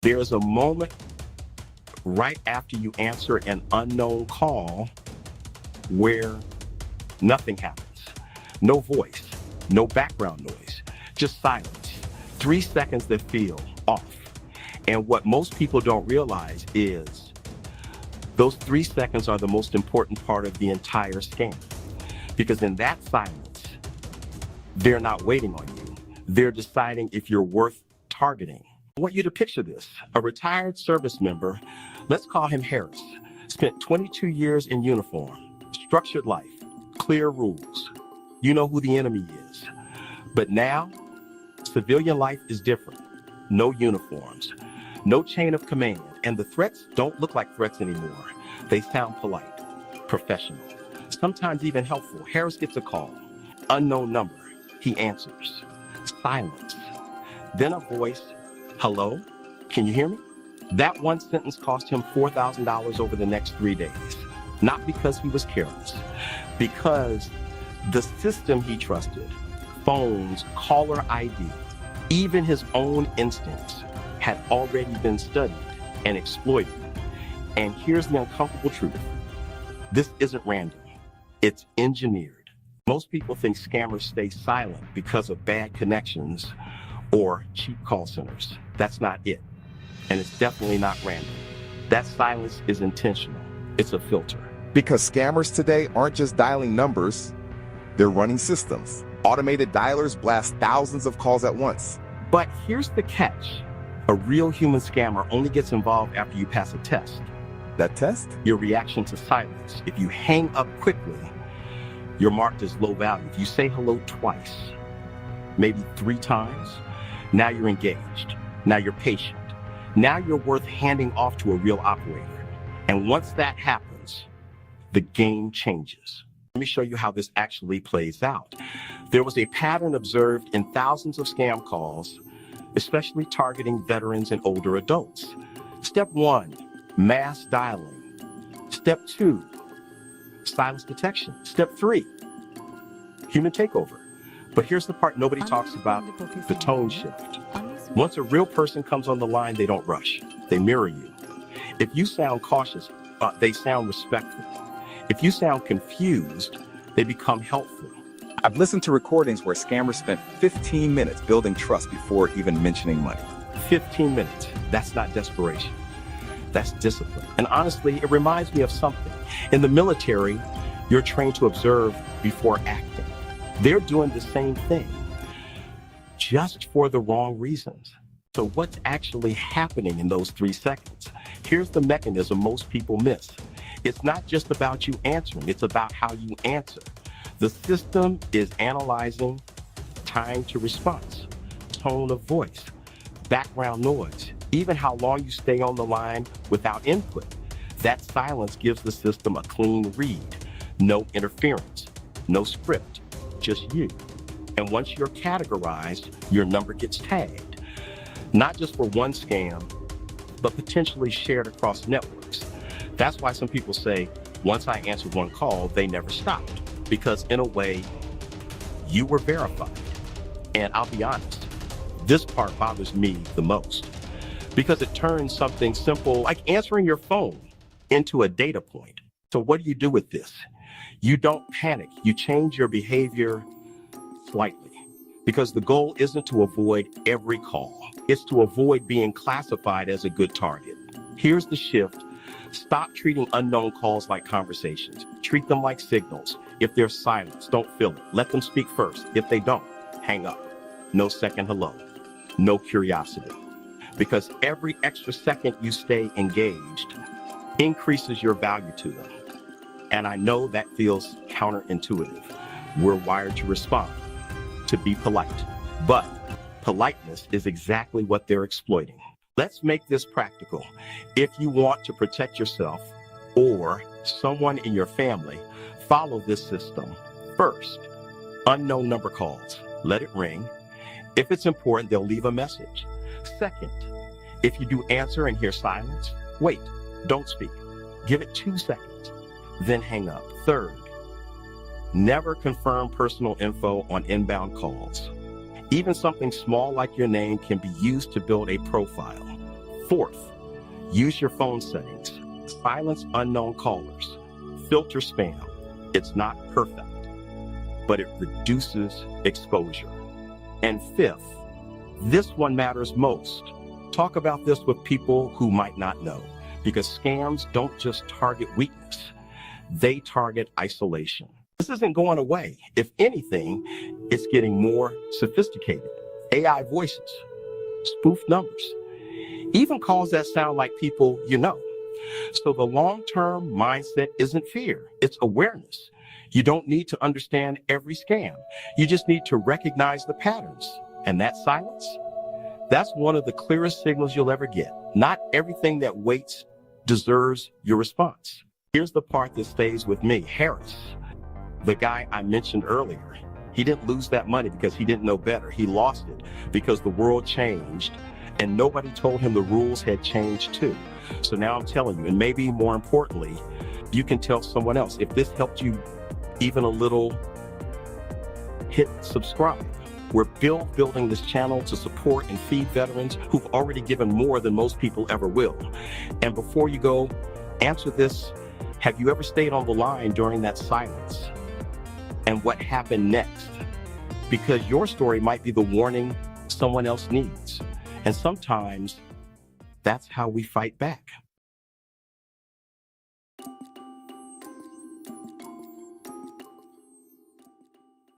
There's a moment right after you answer an unknown call where nothing happens. No voice, no background noise, just silence. 3 seconds that feel off. And what most people don't realize is those 3 seconds are the most important part of the entire scam. Because in that silence, they're not waiting on you. They're deciding if you're worth targeting. I want you to picture this. A retired service member, let's call him Harris, spent 22 years in uniform, structured life, clear rules. You know who the enemy is. But now, civilian life is different. No uniforms, no chain of command, and the threats don't look like threats anymore. They sound polite, professional, sometimes even helpful. Harris gets a call, unknown number. He answers. Silence. Then a voice, hello, can you hear me? That one sentence cost him $4,000 over the next 3 days. Not because he was careless, because the system he trusted, phones, caller ID, even his own instincts had already been studied and exploited. And here's the uncomfortable truth. This isn't random. It's engineered. Most people think scammers stay silent because of bad connections or cheap call centers. That's not it. And it's definitely not random. That silence is intentional. It's a filter. Because scammers today aren't just dialing numbers, they're running systems. Automated dialers blast thousands of calls at once. But here's the catch. A real human scammer only gets involved after you pass a test. That test? Your reaction to silence. If you hang up quickly, you're marked as low value. If you say hello twice, maybe 3 times, now you're engaged. Now you're patient. Now you're worth handing off to a real operator. And once that happens, the game changes. Let me show you how this actually plays out. There was a pattern observed in thousands of scam calls, especially targeting veterans and older adults. Step 1, mass dialing. Step 2, silence detection. Step 3, human takeover. But here's the part nobody talks about, the tone shift. Once a real person comes on the line, they don't rush. They mirror you. If you sound cautious, they sound respectful. If you sound confused, they become helpful. I've listened to recordings where scammers spent 15 minutes building trust before even mentioning money. 15 minutes. That's not desperation. That's discipline. And honestly, it reminds me of something. In the military, you're trained to observe before acting. They're doing the same thing, just for the wrong reasons. So what's actually happening in those 3 seconds? Here's the mechanism most people miss. It's not just about you answering, it's about how you answer. The system is analyzing time to response, tone of voice, background noise, even how long you stay on the line without input. That silence gives the system a clean read. No interference, no script, just you. And once you're categorized, your number gets tagged. Not just for one scam, but potentially shared across networks. That's why some people say, once I answered one call, they never stopped. Because in a way, you were verified. And I'll be honest, this part bothers me the most. Because it turns something simple, like answering your phone, into a data point. So what do you do with this? You don't panic. You change your behavior slightly. Because the goal isn't to avoid every call. It's to avoid being classified as a good target. Here's the shift. Stop treating unknown calls like conversations. Treat them like signals. If there's silence, don't fill it. Let them speak first. If they don't, hang up. No second hello. No curiosity. Because every extra second you stay engaged increases your value to them. And I know that feels counterintuitive. We're wired to respond, to be polite. But politeness is exactly what they're exploiting. Let's make this practical. If you want to protect yourself or someone in your family, follow this system. First, unknown number calls. Let it ring. If it's important, they'll leave a message. Second, if you do answer and hear silence, wait, don't speak. Give it 2 seconds, then hang up. Third, never confirm personal info on inbound calls. Even something small like your name can be used to build a profile. Fourth, use your phone settings. Silence unknown callers. Filter spam. It's not perfect, but it reduces exposure. And fifth, this one matters most. Talk about this with people who might not know, because scams don't just target weakness, they target isolation. This isn't going away. If anything, it's getting more sophisticated. AI voices, spoof numbers, even calls that sound like people you know. So the long-term mindset isn't fear, it's awareness. You don't need to understand every scam. You just need to recognize the patterns. And that silence, that's one of the clearest signals you'll ever get. Not everything that waits deserves your response. Here's the part that stays with me. Harris, the guy I mentioned earlier, he didn't lose that money because he didn't know better. He lost it because the world changed and nobody told him the rules had changed too. So now I'm telling you, and maybe more importantly, you can tell someone else. If this helped you even a little, hit subscribe. We're building this channel to support and feed veterans who've already given more than most people ever will. And before you go, answer this. Have you ever stayed on the line during that silence? And what happened next? Because your story might be the warning someone else needs. And sometimes that's how we fight back.